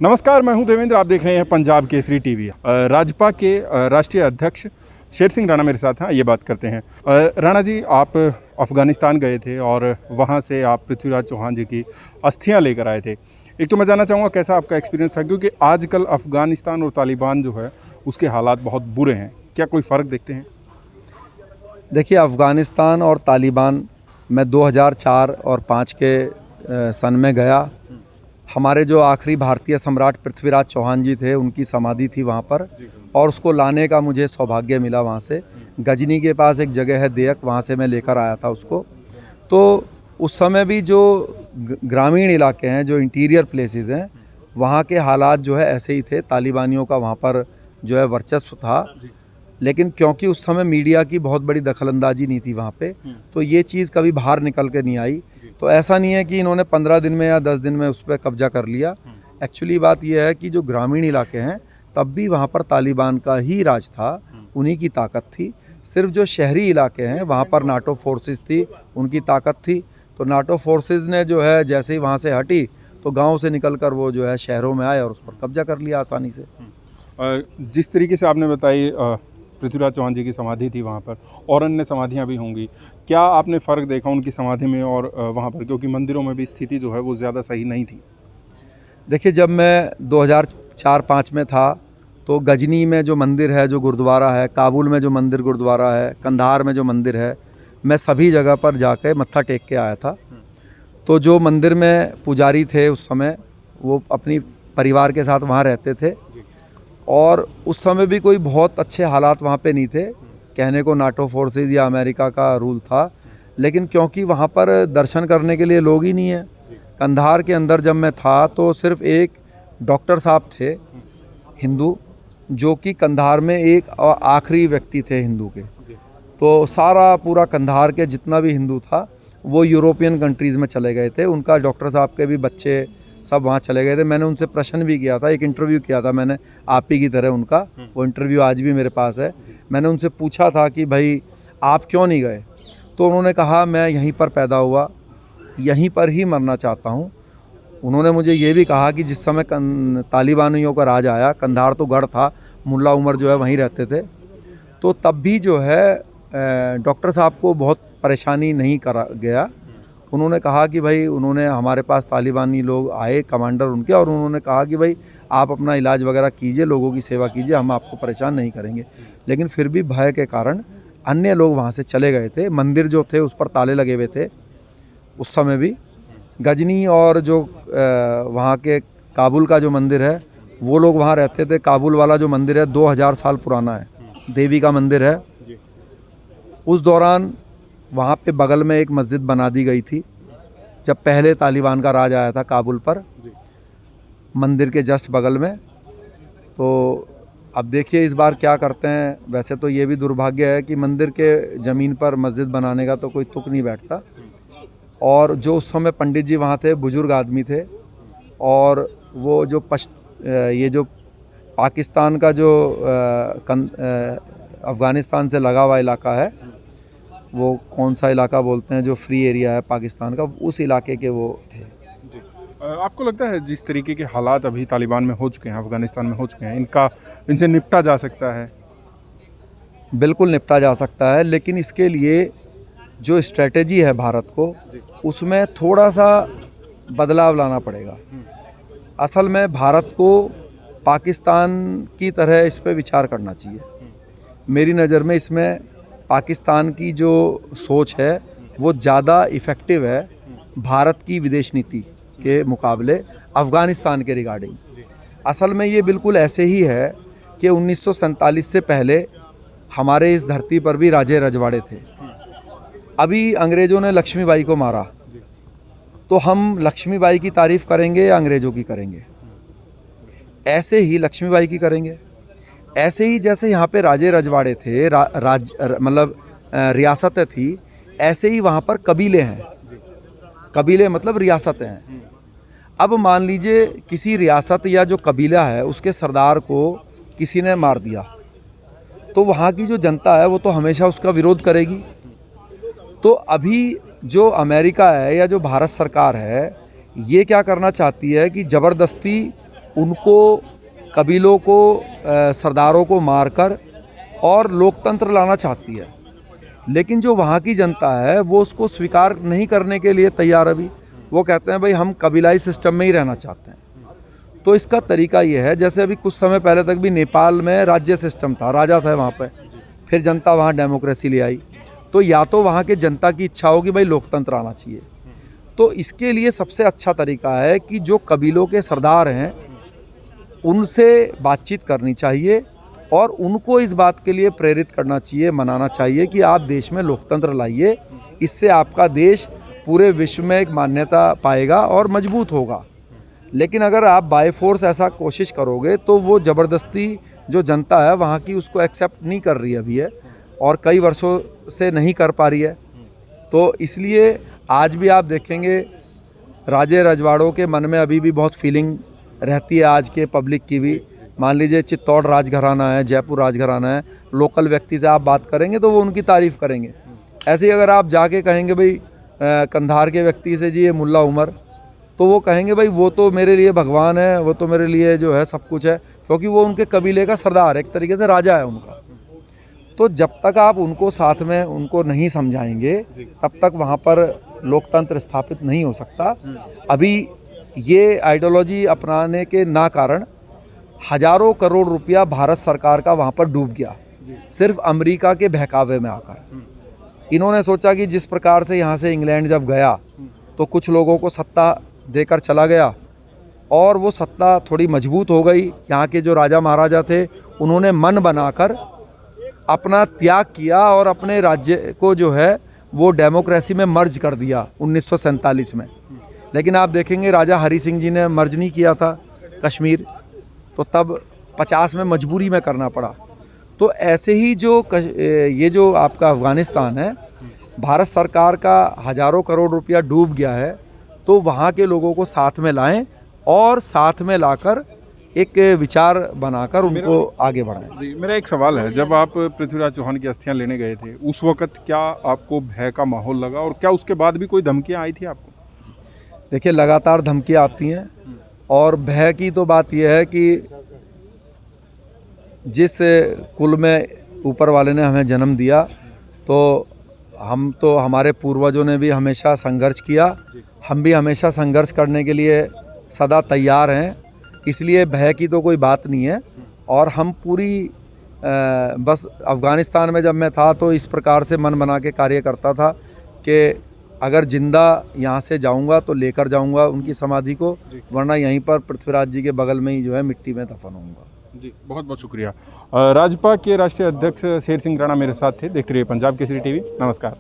नमस्कार, मैं हूं देवेंद्र। आप देख रहे हैं पंजाब केसरी टीवी। राजपा के राष्ट्रीय अध्यक्ष शेर सिंह राणा मेरे साथ हैं। ये बात करते हैं। राणा जी, आप अफ़गानिस्तान गए थे और वहां से आप पृथ्वीराज चौहान जी की अस्थियां लेकर आए थे। एक तो मैं जानना चाहूँगा कैसा आपका एक्सपीरियंस था, क्योंकि आजकल अफ़गानिस्तान और तालिबान जो है उसके हालात बहुत बुरे हैं। क्या कोई फ़र्क देखते हैं? देखिए, अफ़गानिस्तान और तालिबान मैं 2004 और 5 के सन में गया। हमारे जो आखिरी भारतीय सम्राट पृथ्वीराज चौहान जी थे, उनकी समाधि थी वहाँ पर, और उसको लाने का मुझे सौभाग्य मिला। वहाँ से गजनी के पास एक जगह है देयक, वहाँ से मैं लेकर आया था उसको। तो उस समय भी जो ग्रामीण इलाके हैं, जो इंटीरियर प्लेसेस हैं, वहाँ के हालात जो है ऐसे ही थे। तालिबानियों का वहाँ पर जो है वर्चस्व था, लेकिन क्योंकि उस समय मीडिया की बहुत बड़ी दखलंदाजी नहीं थी वहाँ पे, तो ये चीज़ कभी बाहर निकल के नहीं आई। तो ऐसा नहीं है कि इन्होंने 15 दिन में या 10 दिन में उस पर कब्जा कर लिया। एक्चुअली बात यह है कि जो ग्रामीण इलाके हैं, तब भी वहाँ पर तालिबान का ही राज था, उन्हीं की ताकत थी। सिर्फ जो शहरी इलाके हैं वहाँ पर नाटो फोर्सेस थी, उनकी ताकत थी। तो नाटो फोर्सेस ने जो है जैसे ही वहाँ से हटी, तो गाँव से निकल कर वो जो है शहरों में आए और उस पर कब्जा कर लिया आसानी से। जिस तरीके से आपने बताई, पृथ्वीराज चौहान जी की समाधि थी वहाँ पर, और अन्य समाधियाँ भी होंगी। क्या आपने फ़र्क देखा उनकी समाधि में और वहाँ पर? क्योंकि मंदिरों में भी स्थिति जो है वो ज़्यादा सही नहीं थी। देखिए, जब मैं 2004-5 में था, तो गजनी में जो मंदिर है, जो गुरुद्वारा है, काबुल में जो मंदिर गुरुद्वारा है, कंधार में जो मंदिर है, मैं सभी जगह पर जाके मत्था टेक के आया था। तो जो मंदिर में पुजारी थे उस समय, वो अपनी परिवार के साथ वहाँ रहते थे, और उस समय भी कोई बहुत अच्छे हालात वहाँ पे नहीं थे। कहने को नाटो फोर्सेस या अमेरिका का रूल था, लेकिन क्योंकि वहाँ पर दर्शन करने के लिए लोग ही नहीं है। कंधार के अंदर जब मैं था, तो सिर्फ एक डॉक्टर साहब थे हिंदू, जो कि कंधार में एक आखिरी व्यक्ति थे हिंदू के। तो सारा पूरा कंधार के जितना भी हिंदू था, वो यूरोपियन कंट्रीज़ में चले गए थे। उनका डॉक्टर साहब के भी बच्चे सब वहाँ चले गए थे। मैंने उनसे प्रश्न भी किया था, एक इंटरव्यू किया था मैंने आप ही की तरह उनका। वो इंटरव्यू आज भी मेरे पास है। मैंने उनसे पूछा था कि भाई आप क्यों नहीं गए? तो उन्होंने कहा, मैं यहीं पर पैदा हुआ, यहीं पर ही मरना चाहता हूँ। उन्होंने मुझे ये भी कहा कि जिस समय तालिबानियों का राज आया, कंधार तो गढ़ था, मुल्ला उमर जो है वहीं रहते थे, तो तब भी जो है डॉक्टर साहब को बहुत परेशानी नहीं करा गया। उन्होंने कहा कि भाई, उन्होंने हमारे पास तालिबानी लोग आए, कमांडर उनके, और उन्होंने कहा कि भाई आप अपना इलाज वगैरह कीजिए, लोगों की सेवा कीजिए, हम आपको परेशान नहीं करेंगे। लेकिन फिर भी भय के कारण अन्य लोग वहाँ से चले गए थे। मंदिर जो थे उस पर ताले लगे हुए थे उस समय भी। गजनी और जो वहाँ के काबुल का जो मंदिर है, वो लोग वहाँ रहते थे। काबुल वाला जो मंदिर है 2000 साल पुराना है, देवी का मंदिर है। उस दौरान वहाँ पे बगल में एक मस्जिद बना दी गई थी, जब पहले तालिबान का राज आया था काबुल पर, मंदिर के जस्ट बगल में। तो अब देखिए इस बार क्या करते हैं। वैसे तो ये भी दुर्भाग्य है कि मंदिर के ज़मीन पर मस्जिद बनाने का तो कोई तुक नहीं बैठता। और जो उस समय पंडित जी वहाँ थे, बुजुर्ग आदमी थे, और वो जो ये जो पाकिस्तान का जो अफ़गानिस्तान से लगा हुआ इलाका है, वो कौन सा इलाका बोलते हैं जो फ्री एरिया है पाकिस्तान का, उस इलाके के वो थे। आपको लगता है जिस तरीके के हालात अभी तालिबान में हो चुके हैं, अफ़गानिस्तान में हो चुके हैं, इनसे निपटा जा सकता है? बिल्कुल निपटा जा सकता है, लेकिन इसके लिए जो स्ट्रेटेजी है भारत को, उसमें थोड़ा सा बदलाव लाना पड़ेगा। असल में भारत को पाकिस्तान की तरह इस पे विचार करना चाहिए। मेरी नज़र में इसमें पाकिस्तान की जो सोच है वो ज़्यादा इफ़ेक्टिव है भारत की विदेश नीति के मुकाबले अफ़गानिस्तान के रिगार्डिंग। असल में ये बिल्कुल ऐसे ही है कि 1947 से पहले हमारे इस धरती पर भी राजे रजवाड़े थे। अभी अंग्रेज़ों ने लक्ष्मीबाई को मारा, तो हम लक्ष्मीबाई की तारीफ़ करेंगे या अंग्रेज़ों की करेंगे? ऐसे ही लक्ष्मीबाई की करेंगे। ऐसे ही जैसे यहाँ पे राजे रजवाड़े थे, मतलब रियासतें थी, ऐसे ही वहाँ पर कबीले हैं। कबीले मतलब रियासतें हैं। अब मान लीजिए किसी रियासत या जो कबीला है, उसके सरदार को किसी ने मार दिया, तो वहाँ की जो जनता है वो तो हमेशा उसका विरोध करेगी। तो अभी जो अमेरिका है या जो भारत सरकार है, ये क्या करना चाहती है कि ज़बरदस्ती उनको कबीलों को सरदारों को मारकर और लोकतंत्र लाना चाहती है। लेकिन जो वहाँ की जनता है वो उसको स्वीकार नहीं करने के लिए तैयार अभी। वो कहते हैं भाई हम कबीलाई सिस्टम में ही रहना चाहते हैं। तो इसका तरीका ये है, जैसे अभी कुछ समय पहले तक भी नेपाल में राज्य सिस्टम था, राजा था वहाँ पे, फिर जनता वहाँ डेमोक्रेसी ले आई। तो या तो वहाँ के जनता की इच्छा होगी भाई लोकतंत्र आना चाहिए, तो इसके लिए सबसे अच्छा तरीका है कि जो कबीलों के सरदार हैं उनसे बातचीत करनी चाहिए और उनको इस बात के लिए प्रेरित करना चाहिए, मनाना चाहिए कि आप देश में लोकतंत्र लाइए, इससे आपका देश पूरे विश्व में एक मान्यता पाएगा और मजबूत होगा। लेकिन अगर आप बाय फोर्स ऐसा कोशिश करोगे तो वो ज़बरदस्ती जो जनता है वहाँ की उसको एक्सेप्ट नहीं कर रही अभी है, और कई वर्षों से नहीं कर पा रही है। तो इसलिए आज भी आप देखेंगे राजे रजवाड़ों के मन में अभी भी बहुत फीलिंग रहती है, आज के पब्लिक की भी। मान लीजिए चित्तौड़ राजघराना है, जयपुर राजघराना है, लोकल व्यक्ति से आप बात करेंगे तो वो उनकी तारीफ़ करेंगे। ऐसे ही अगर आप जाके कहेंगे भाई कंधार के व्यक्ति से जी ये मुल्ला उमर, तो वो कहेंगे भाई वो तो मेरे लिए भगवान है, वो तो मेरे लिए जो है सब कुछ है, क्योंकि वो उनके कबीले का सरदार है, एक तरीके से राजा है उनका। तो जब तक आप उनको साथ में उनको नहीं समझाएंगे तब तक वहाँ पर लोकतंत्र स्थापित नहीं हो सकता। अभी ये आइडियोलॉजी अपनाने के ना कारण हजारों करोड़ रुपया भारत सरकार का वहाँ पर डूब गया, सिर्फ अमेरिका के बहकावे में आकर। इन्होंने सोचा कि जिस प्रकार से यहाँ से इंग्लैंड जब गया तो कुछ लोगों को सत्ता देकर चला गया और वो सत्ता थोड़ी मजबूत हो गई। यहाँ के जो राजा महाराजा थे उन्होंने मन बनाकर अपना त्याग किया और अपने राज्य को जो है वो डेमोक्रेसी में मर्ज कर दिया 1947 में। लेकिन आप देखेंगे राजा हरि सिंह जी ने मर्ज नहीं किया था कश्मीर, तो तब 50 में मजबूरी में करना पड़ा। तो ऐसे ही ये जो आपका अफ़गानिस्तान है, भारत सरकार का हज़ारों करोड़ रुपया डूब गया है, तो वहाँ के लोगों को साथ में लाएं और साथ में लाकर एक विचार बनाकर उनको आगे बढ़ाएं। जी, मेरा एक सवाल है, जब आप पृथ्वीराज चौहान की अस्थियां लेने गए थे उस वक्त क्या आपको भय का माहौल लगा, और क्या उसके बाद भी कोई धमकियां आई थी आपको? देखिए लगातार धमकियां आती हैं, और भय की तो बात यह है कि जिस कुल में ऊपर वाले ने हमें जन्म दिया, तो हमारे पूर्वजों ने भी हमेशा संघर्ष किया, हम भी हमेशा संघर्ष करने के लिए सदा तैयार हैं। इसलिए भय की तो कोई बात नहीं है। और हम पूरी बस अफ़गानिस्तान में जब मैं था तो इस प्रकार से मन बना के कार्य करता था कि अगर ज़िंदा यहाँ से जाऊँगा तो लेकर जाऊँगा उनकी समाधि को, वरना यहीं पर पृथ्वीराज जी के बगल में ही जो है मिट्टी में दफन होऊंगा। जी, बहुत बहुत शुक्रिया। राजपा के राष्ट्रीय अध्यक्ष शेर सिंह राणा मेरे साथ थे। देखते रहिए पंजाब केसरी टीवी। नमस्कार।